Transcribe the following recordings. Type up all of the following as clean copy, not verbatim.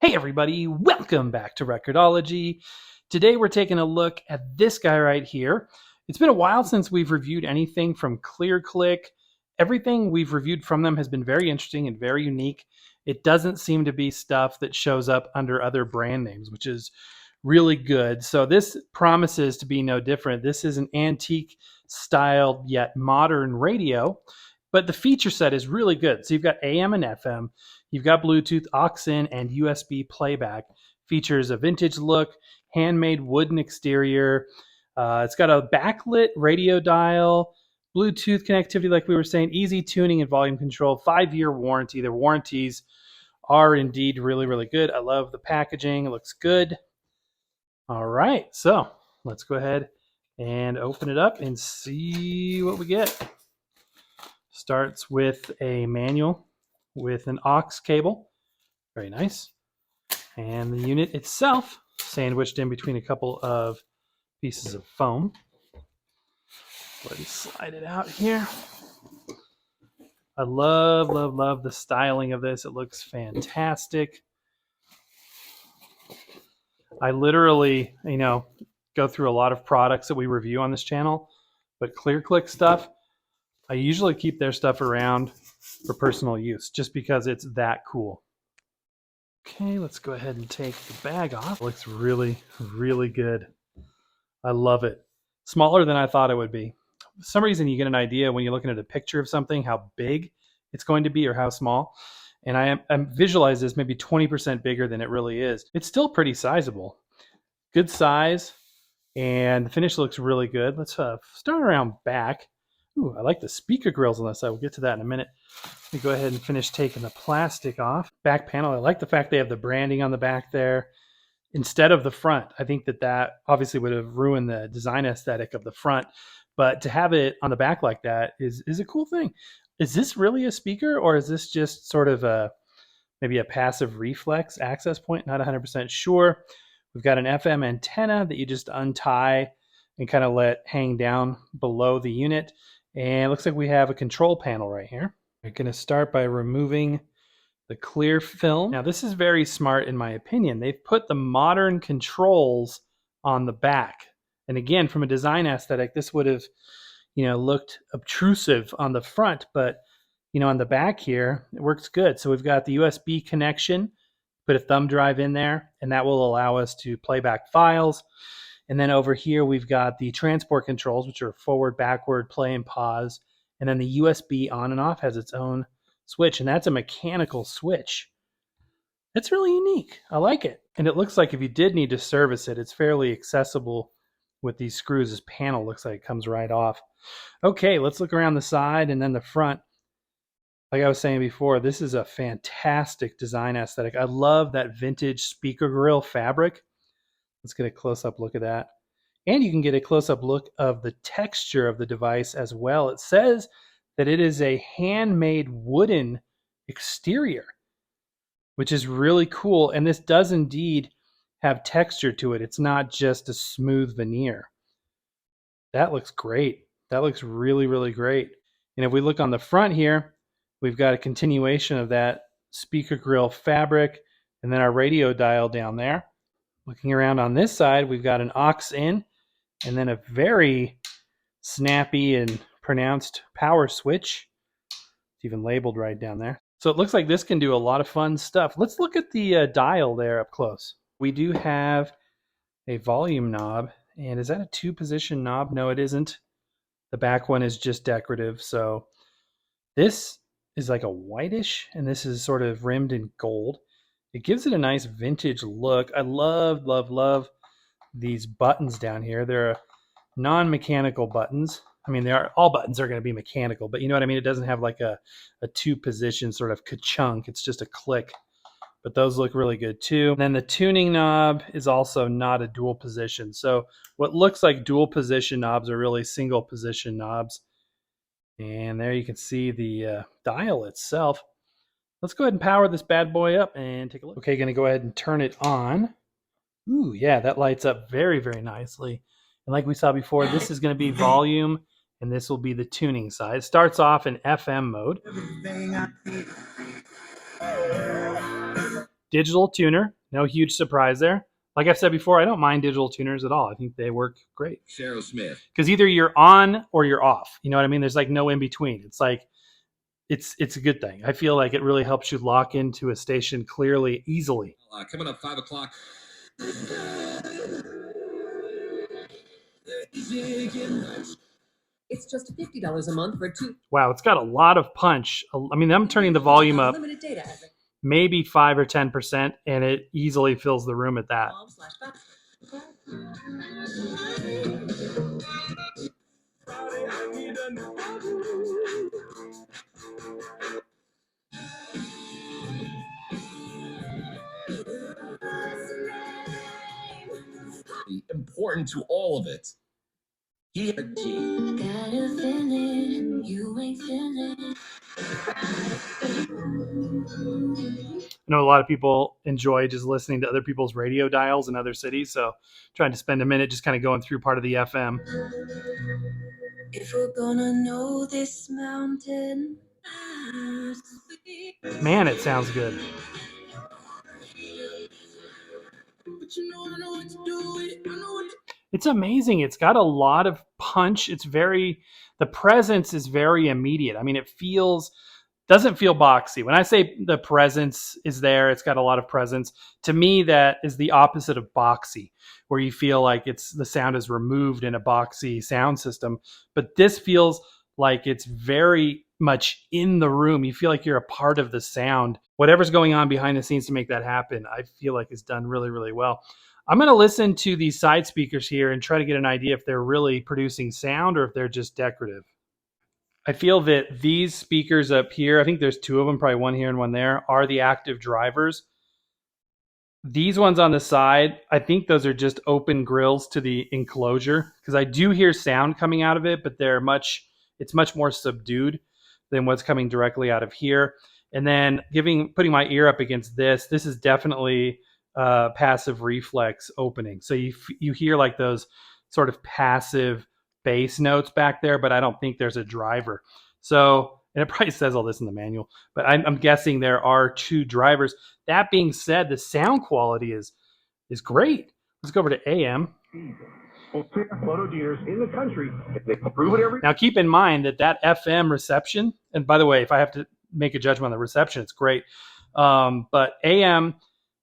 Hey everybody, welcome back to Record-ology. Today we're taking a look at this guy right here. It's been a while since we've reviewed anything from ClearClick. Everything we've reviewed from them has been very interesting and very unique. It doesn't seem to be stuff that shows up under other brand names, which is really good. So this promises to be no different. This is an antique styled yet modern radio, but the feature set is really good. So you've got AM and FM. You've got Bluetooth, Aux-In, and USB playback. Features a vintage look, handmade wooden exterior. It's got a backlit radio dial, Bluetooth connectivity, like we were saying, easy tuning and volume control, 5-year warranty. Their warranties are indeed really, really good. I love the packaging. It looks good. All right, so let's go ahead and open it up and see what we get. Starts with a manual with an aux cable. Very nice. And the unit itself sandwiched in between a couple of pieces of foam. Let's slide it out here. I love, love, love the styling of this. It looks fantastic. I literally, go through a lot of products that we review on this channel, but ClearClick stuff, I usually keep their stuff around for personal use just because it's that cool. Okay, let's go ahead and take the bag off. It looks really, really good. I love it. Smaller than I thought it would be. For some reason, you get an idea when you're looking at a picture of something, how big it's going to be or how small. And I visualize this maybe 20% bigger than it really is. It's still pretty sizable. Good size, and the finish looks really good. Let's start around back. Ooh, I like the speaker grills on this side. We'll get to that in a minute. Let me go ahead and finish taking the plastic off. Back panel, I like the fact they have the branding on the back there instead of the front. I think that obviously would have ruined the design aesthetic of the front, but to have it on the back like that is a cool thing. Is this really a speaker, or is this just sort of maybe a passive reflex access point? Not 100% sure. We've got an FM antenna that you just untie and kind of let hang down below the unit. And it looks like we have a control panel right here. We're going to start by removing the clear film. Now, this is very smart in my opinion. They've put the modern controls on the back. And again, from a design aesthetic, this would have, looked obtrusive on the front, but, on the back here, it works good. So we've got the USB connection, put a thumb drive in there, and that will allow us to play back files. And then over here, we've got the transport controls, which are forward, backward, play, and pause. And then the USB on and off has its own switch, and that's a mechanical switch. That's really unique. I like it. And it looks like if you did need to service it, it's fairly accessible with these screws. This panel looks like it comes right off. Okay, let's look around the side and then the front. Like I was saying before, this is a fantastic design aesthetic. I love that vintage speaker grill fabric. Let's get a close-up look at that. And you can get a close-up look of the texture of the device as well. It says that it is a handmade wooden exterior, which is really cool. And this does indeed have texture to it. It's not just a smooth veneer. That looks great. That looks really, really great. And if we look on the front here, we've got a continuation of that speaker grill fabric and then our radio dial down there. Looking around on this side, we've got an aux-in and then a very snappy and pronounced power switch. It's even labeled right down there. So it looks like this can do a lot of fun stuff. Let's look at the dial there up close. We do have a volume knob. And is that a 2-position knob? No, it isn't. The back one is just decorative. So this is like a whitish, and this is sort of rimmed in gold. It gives it a nice vintage look. I love, love, love these buttons down here. They're non-mechanical buttons. I mean, all buttons are going to be mechanical, but you know what I mean? It doesn't have like a 2-position sort of ka-chunk. It's just a click. But those look really good too. And then the tuning knob is also not a dual position. So what looks like dual position knobs are really single position knobs. And there you can see the dial itself. Let's go ahead and power this bad boy up and take a look. Okay, gonna go ahead and turn it on. Ooh, yeah, that lights up very, very nicely. And like we saw before, this is gonna be volume, and this will be the tuning side. It starts off in FM mode. Digital tuner, no huge surprise there. Like I've said before, I don't mind digital tuners at all. I think they work great. Cheryl Smith. Because either you're on or you're off. You know what I mean? There's like no in between. It's like, it's a good thing. I feel like it really helps you lock into a station clearly, easily. Coming up 5 o'clock. It's just $50 a month for 2. Wow, it's got a lot of punch. I mean, I'm turning the volume up Unlimited data. maybe 5 or 10%, and it easily fills the room at that. Important to all of it. He got a feeling you ain't feeling. I know a lot of people enjoy just listening to other people's radio dials in other cities, so trying to spend a minute just kind of going through part of the FM. If we're gonna know this mountain, man, it sounds good. It's amazing. It's got a lot of punch. The presence is very immediate. I mean, doesn't feel boxy. When I say the presence is there, it's got a lot of presence. To me, that is the opposite of boxy, where you feel like the sound is removed in a boxy sound system. But this feels like it's very much in the room. You feel like you're a part of the sound. Whatever's going on behind the scenes to make that happen, I feel like is done really, really well. I'm going to listen to these side speakers here and try to get an idea if they're really producing sound or if they're just decorative. I feel that these speakers up here, I think there's 2 of them, probably one here and one there, are the active drivers. These ones on the side, I think those are just open grills to the enclosure, because I do hear sound coming out of it, but it's much more subdued than what's coming directly out of here. And then putting my ear up against this is definitely passive reflex opening. So you hear like those sort of passive bass notes back there, but I don't think there's a driver. So, and it probably says all this in the manual, but I'm guessing there are 2 drivers. That being said, the sound quality is great. Let's go over to AM. Photo dealers in the country, they prove it every. Now keep in mind that FM reception, and by the way, if I have to make a judgment on the reception, it's great. But AM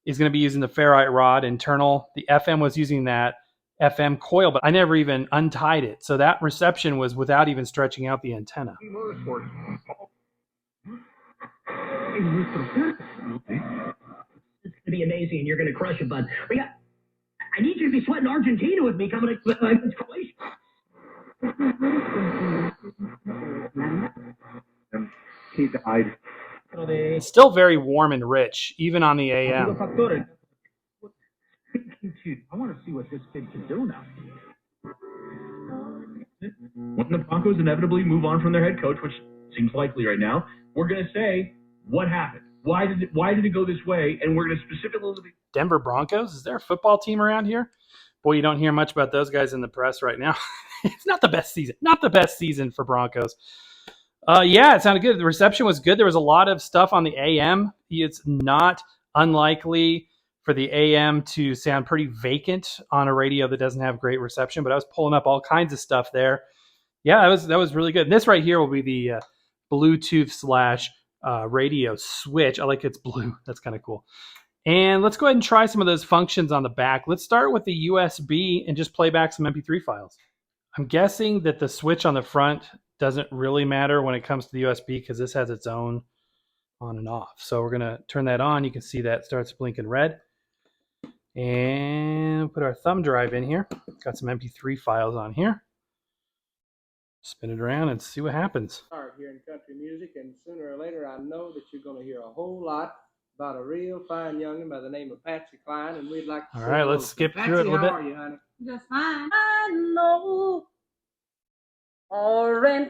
is going to be using the ferrite rod internal. The FM was using that FM coil, but I never even untied it. So that reception was without even stretching out the antenna. It's going to be amazing, and you're going to crush it, bud. I need you to be sweating Argentina with me coming to Croatia. He died. It's still very warm and rich, even on the AM. I want to see what this kid can do now. When the Broncos inevitably move on from their head coach, which seems likely right now, we're going to say, what happened? Why did it go this way? And we're going to specifically... Denver Broncos? Is there a football team around here? Boy, you don't hear much about those guys in the press right now. It's not the best season. Not the best season for Broncos. Yeah, it sounded good. The reception was good. There was a lot of stuff on the AM. It's not unlikely for the AM to sound pretty vacant on a radio that doesn't have great reception, but I was pulling up all kinds of stuff there. Yeah, that was really good. And this right here will be the Bluetooth / radio switch. I like it's blue. That's kind of cool. And let's go ahead and try some of those functions on the back. Let's start with the USB and just play back some MP3 files. I'm guessing that the switch on the front doesn't really matter when it comes to the USB because this has its own on and off. So we're going to turn that on. You can see that starts blinking red. And put our thumb drive in here. Got some MP3 files on here. Spin it around and see what happens. Start here in country music, and sooner or later I know that you're going to hear a whole lot about a real fine youngin' by the name of Patsy Cline, and we'd like to... All right, let's skip through it a little bit. How are you, honey? Just fine. I know. Orange.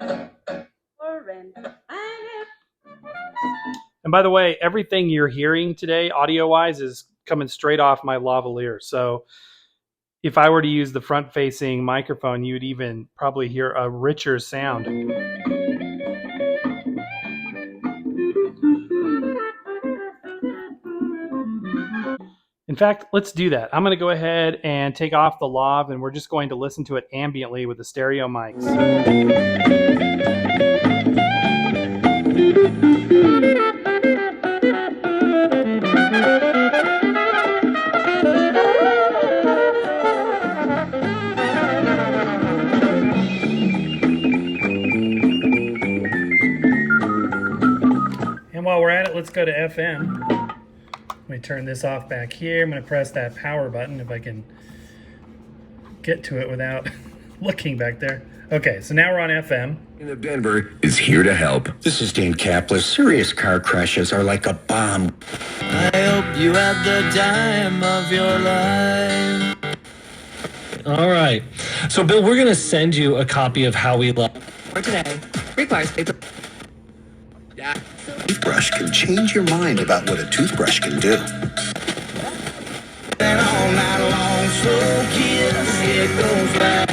And by the way, everything you're hearing today, audio-wise, is coming straight off my lavalier. So if I were to use the front-facing microphone, you'd even probably hear a richer sound. In fact, let's do that. I'm going to go ahead and take off the lav, and we're just going to listen to it ambiently with the stereo mics. And while we're at it, let's go to FM. Let me turn this off back here. I'm going to press that power button if I can get to it without looking back there. Okay, so now we're on FM. Of Denver is here to help. This is Dan Kapler. Serious car crashes are like a bomb. I hope you had the time of your life. All right. So, Bill, we're going to send you a copy of How We Love. For today, requires paper. Toothbrush can change your mind about what a toothbrush can do. And all night long, so kiss, it goes back.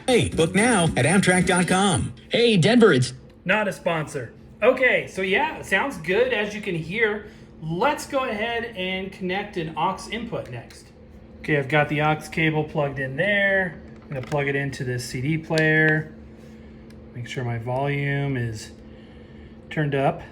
Hey, book now at Amtrak.com. Hey, Denver, it's Not a sponsor. Okay, so yeah, it sounds good as you can hear. Let's go ahead and connect an aux input next. Okay, I've got the aux cable plugged in there. I'm going to plug it into this CD player. Make sure my volume is turned up.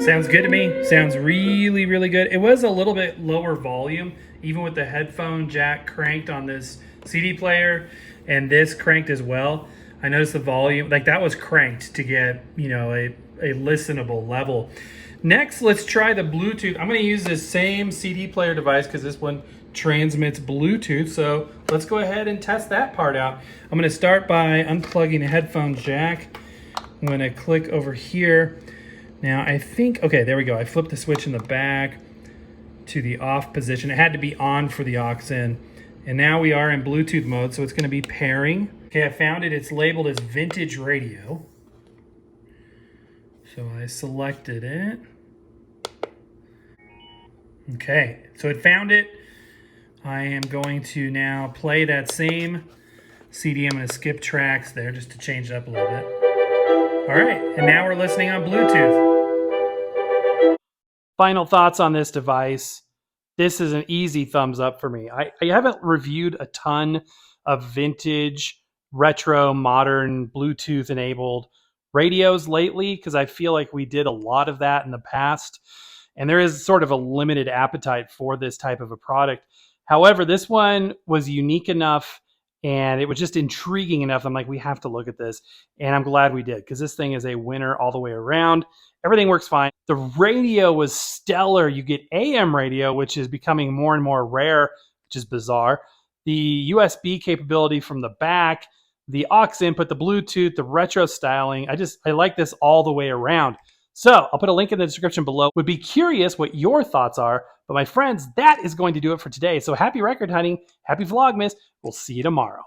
Sounds good to me. Sounds really, really good. It was a little bit lower volume, even with the headphone jack cranked on this CD player, and this cranked as well. I noticed the volume, like that was cranked to get, you know, a listenable level. Next, let's try the Bluetooth. I'm going to use this same CD player device because this one transmits Bluetooth. So let's go ahead and test that part out. I'm going to start by unplugging the headphone jack. I'm going to click over here. Now I think, okay, there we go. I flipped the switch in the back to the off position. It had to be on for the Aux-In. And now we are in Bluetooth mode, so it's going to be pairing. Okay, I found it. It's labeled as vintage radio. So I selected it. Okay, so it found it. I am going to now play that same CD. I'm going to skip tracks there just to change it up a little bit. All right, and now we're listening on Bluetooth. Final thoughts on this device. This is an easy thumbs up for me. I haven't reviewed a ton of vintage, retro, modern, Bluetooth-enabled radios lately because I feel like we did a lot of that in the past. And there is sort of a limited appetite for this type of a product. However, this one was unique enough and it was just intriguing enough. I'm like, we have to look at this. And I'm glad we did because this thing is a winner all the way around. Everything works fine. The radio was stellar. You get AM radio, which is becoming more and more rare, which is bizarre. The USB capability from the back, the aux input, the Bluetooth, the retro styling. I like this all the way around. So I'll put a link in the description below. Would be curious what your thoughts are. But my friends, that is going to do it for today. So happy record hunting. Happy Vlogmas. We'll see you tomorrow.